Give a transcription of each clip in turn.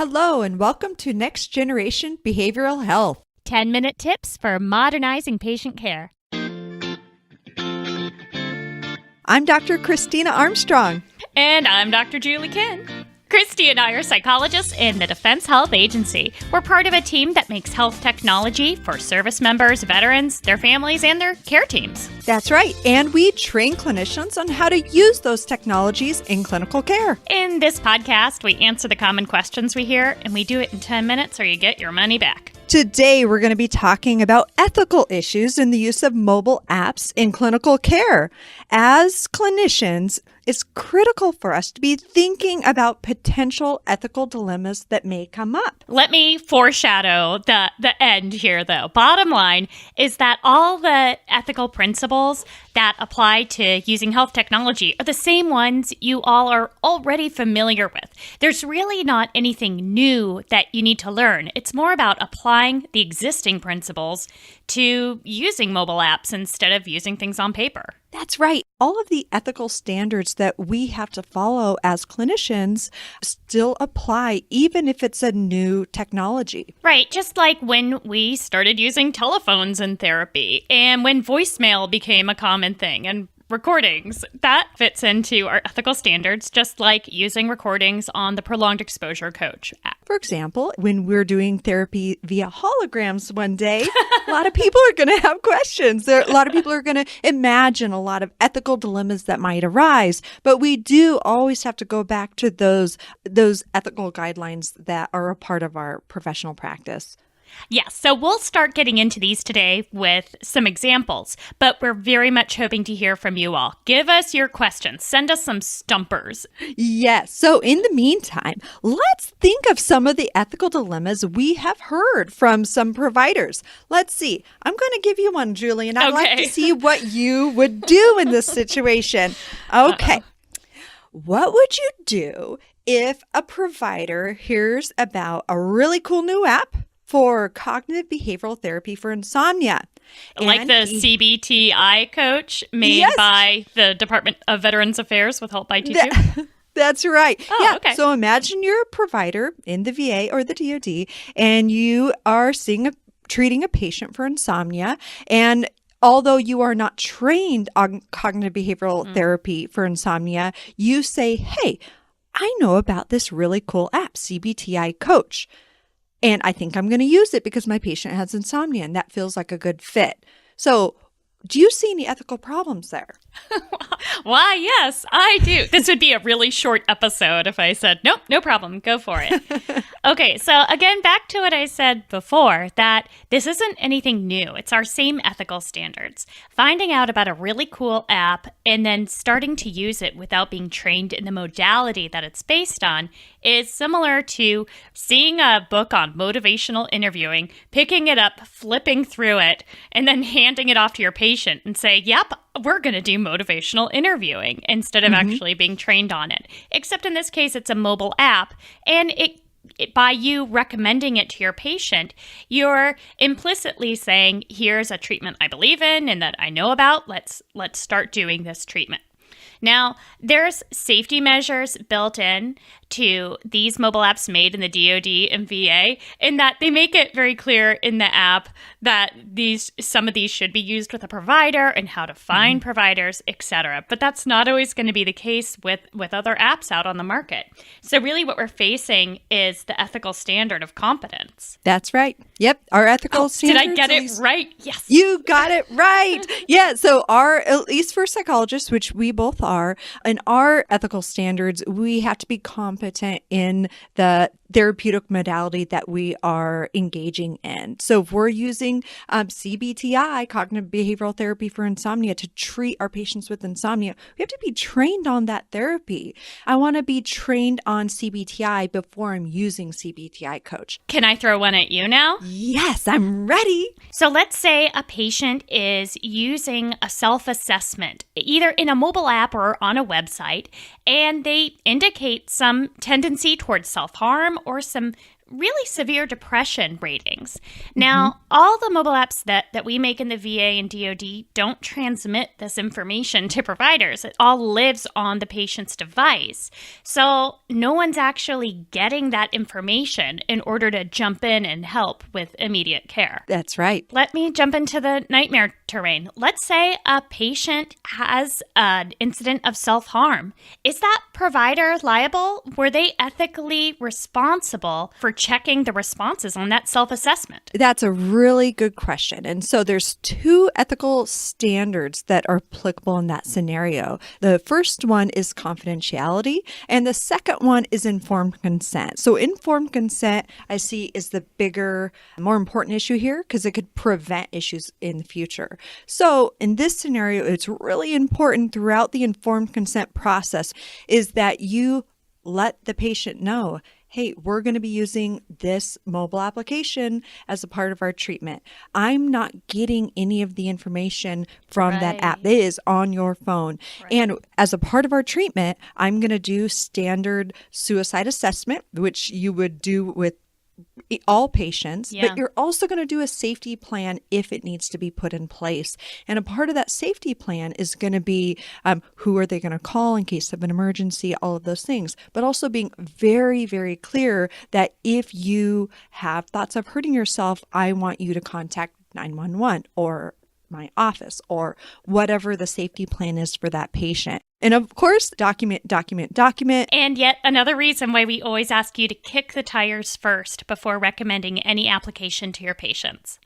Hello, and welcome to Next Generation Behavioral Health. 10-minute tips for modernizing patient care. I'm Dr. Christina Armstrong. And I'm Dr. Julie Kinn. Christy and I are psychologists in the Defense Health Agency. We're part of a team that makes health technology for service members, veterans, their families, and their care teams. That's right, and we train clinicians on how to use those technologies in clinical care. In this podcast, we answer the common questions we hear, and we do it in 10 minutes or you get your money back. Today, we're going to be talking about ethical issues in the use of mobile apps in clinical care. As clinicians, it's critical for us to be thinking about potential ethical dilemmas that may come up. Let me foreshadow the end here, though. Bottom line is that all the ethical principles that apply to using health technology are the same ones you all are already familiar with. There's really not anything new that you need to learn. It's more about applying the existing principles to using mobile apps instead of using things on paper. That's right. All of the ethical standards that we have to follow as clinicians still apply, even if it's a new technology. Right. Just like when we started using telephones in therapy and when voicemail became a common thing and recordings, that fits into our ethical standards, just like using recordings on the Prolonged Exposure Coach app. For example, when we're doing therapy via holograms one day, a lot of people are going to have questions. A lot of people are going to imagine a lot of ethical dilemmas that might arise. But we do always have to go back to those ethical guidelines that are a part of our professional practice. Yes, so we'll start getting into these today with some examples, but we're very much hoping to hear from you all. Give us your questions. Send us some stumpers. Yes. So in the meantime, let's think of some of the ethical dilemmas we have heard from some providers. Let's see. I'm going to give you one, Julie, and I'd like to see what you would do in this situation. Okay. Uh-oh. What would you do if a provider hears about a really cool new app for cognitive behavioral therapy for insomnia? Like the CBTI coach made by the Department of Veterans Affairs with help by T2? That's right. Oh, okay. So imagine you're a provider in the VA or the DoD, and you are treating a patient for insomnia. And although you are not trained on cognitive behavioral therapy for insomnia, you say, hey, I know about this really cool app, CBTI Coach. And I think I'm going to use it because my patient has insomnia and that feels like a good fit. So do you see any ethical problems there? Why, yes, I do. This would be a really short episode if I said, nope, no problem, go for it. Okay, so again, back to what I said before, that this isn't anything new. It's our same ethical standards. Finding out about a really cool app and then starting to use it without being trained in the modality that it's based on is similar to seeing a book on motivational interviewing, picking it up, flipping through it, and then handing it off to your patient and say, yep, we're going to do motivational interviewing instead of actually being trained on it. Except in this case, it's a mobile app, and by you recommending it to your patient, you're implicitly saying, here's a treatment I believe in and that I know about. Let's start doing this treatment. Now, there's safety measures built in to these mobile apps made in the DoD and VA, in that they make it very clear in the app that some of these should be used with a provider and how to find providers, etc. But that's not always going to be the case with other apps out on the market. So really what we're facing is the ethical standard of competence. That's right. Yep. Our ethical standards. Did I get it right? Yes. You got it right. Yeah. So at least for psychologists, which we both are, in our ethical standards, we have to be competent in the therapeutic modality that we are engaging in. So if we're using CBTI, cognitive behavioral therapy for insomnia, to treat our patients with insomnia, we have to be trained on that therapy. I want to be trained on CBTI before I'm using CBTI Coach. Can I throw one at you now? Yes, I'm ready. So let's say a patient is using a self-assessment, either in a mobile app or on a website, and they indicate some tendency towards self-harm or some really severe depression ratings. Now, all the mobile apps that we make in the VA and DoD don't transmit this information to providers. It all lives on the patient's device. So no one's actually getting that information in order to jump in and help with immediate care. That's right. Let me jump into the nightmare terrain. Let's say a patient has an incident of self-harm. Is that provider liable? Were they ethically responsible for checking the responses on that self-assessment? That's a really good question. And so there's two ethical standards that are applicable in that scenario. The first one is confidentiality, and the second one is informed consent. So informed consent, I see, is the bigger, more important issue here because it could prevent issues in the future. So in this scenario, it's really important throughout the informed consent process is that you let the patient know, hey, we're going to be using this mobile application as a part of our treatment. I'm not getting any of the information from that app. It is on your phone. Right. And as a part of our treatment, I'm going to do standard suicide assessment, which you would do with all patients, but you're also going to do a safety plan if it needs to be put in place. And a part of that safety plan is going to be who are they going to call in case of an emergency, all of those things, but also being very, very clear that if you have thoughts of hurting yourself, I want you to contact 911 or my office or whatever the safety plan is for that patient. And of course, document. And yet another reason why we always ask you to kick the tires first before recommending any application to your patients.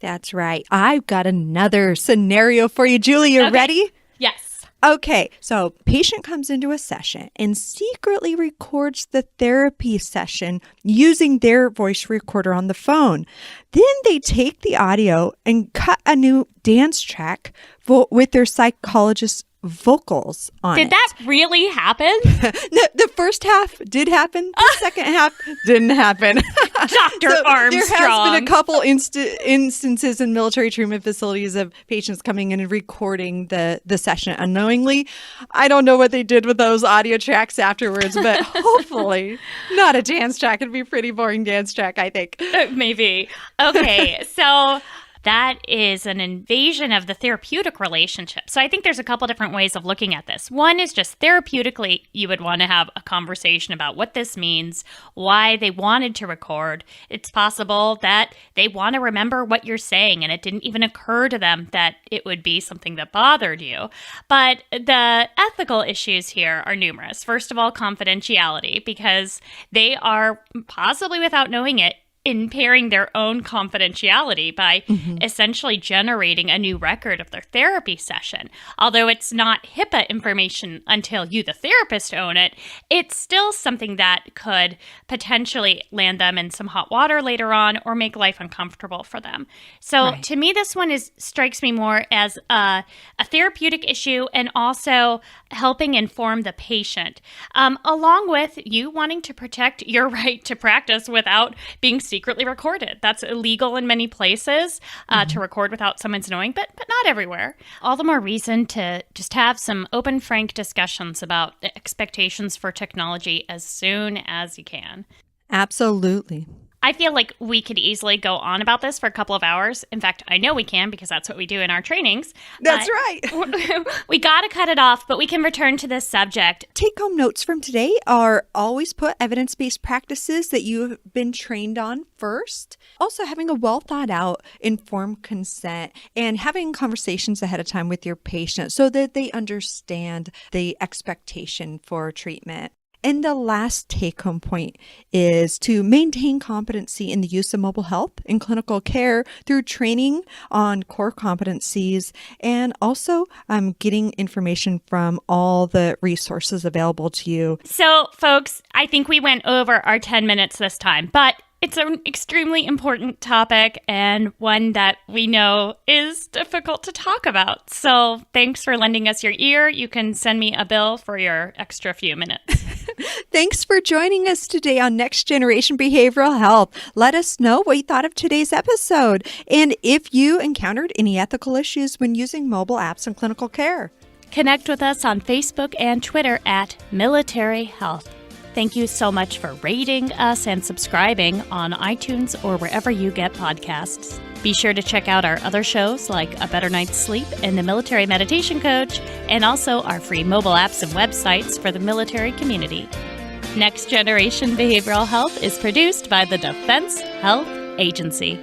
That's right. I've got another scenario for you, Julie. You ready? Yes. Okay, so patient comes into a session and secretly records the therapy session using their voice recorder on the phone. Then they take the audio and cut a new dance track with their psychologist's vocals on it. Did that really happen? No, the first half did happen. The second half didn't happen. Dr. Armstrong. There has been a couple instances in military treatment facilities of patients coming in and recording the session unknowingly. I don't know what they did with those audio tracks afterwards, but hopefully not a dance track. It'd be a pretty boring dance track, I think. Maybe. Okay, so that is an invasion of the therapeutic relationship. So I think there's a couple different ways of looking at this. One is just therapeutically, you would want to have a conversation about what this means, why they wanted to record. It's possible that they want to remember what you're saying and it didn't even occur to them that it would be something that bothered you. But the ethical issues here are numerous. First of all, confidentiality, because they are possibly, without knowing it, impairing their own confidentiality by essentially generating a new record of their therapy session. Although it's not HIPAA information until you, the therapist, own it, it's still something that could potentially land them in some hot water later on or make life uncomfortable for them. So to me, this one strikes me more as a therapeutic issue and also helping inform the patient, along with you wanting to protect your right to practice without being secretly recorded. That's illegal in many places to record without someone's knowing, but not everywhere. All the more reason to just have some open, frank discussions about expectations for technology as soon as you can. Absolutely. I feel like we could easily go on about this for a couple of hours. In fact, I know we can because that's what we do in our trainings. That's right. We got to cut it off, but we can return to this subject. Take-home notes from today are always put evidence-based practices that you've been trained on first. Also, having a well-thought-out informed consent and having conversations ahead of time with your patient so that they understand the expectation for treatment. And the last take-home point is to maintain competency in the use of mobile health in clinical care through training on core competencies and also getting information from all the resources available to you. So, folks, I think we went over our 10 minutes this time, but it's an extremely important topic and one that we know is difficult to talk about. So thanks for lending us your ear. You can send me a bill for your extra few minutes. Thanks for joining us today on Next Generation Behavioral Health. Let us know what you thought of today's episode and if you encountered any ethical issues when using mobile apps in clinical care. Connect with us on Facebook and Twitter at Military Health. Thank you so much for rating us and subscribing on iTunes or wherever you get podcasts. Be sure to check out our other shows like A Better Night's Sleep and The Military Meditation Coach, and also our free mobile apps and websites for the military community. Next Generation Behavioral Health is produced by the Defense Health Agency.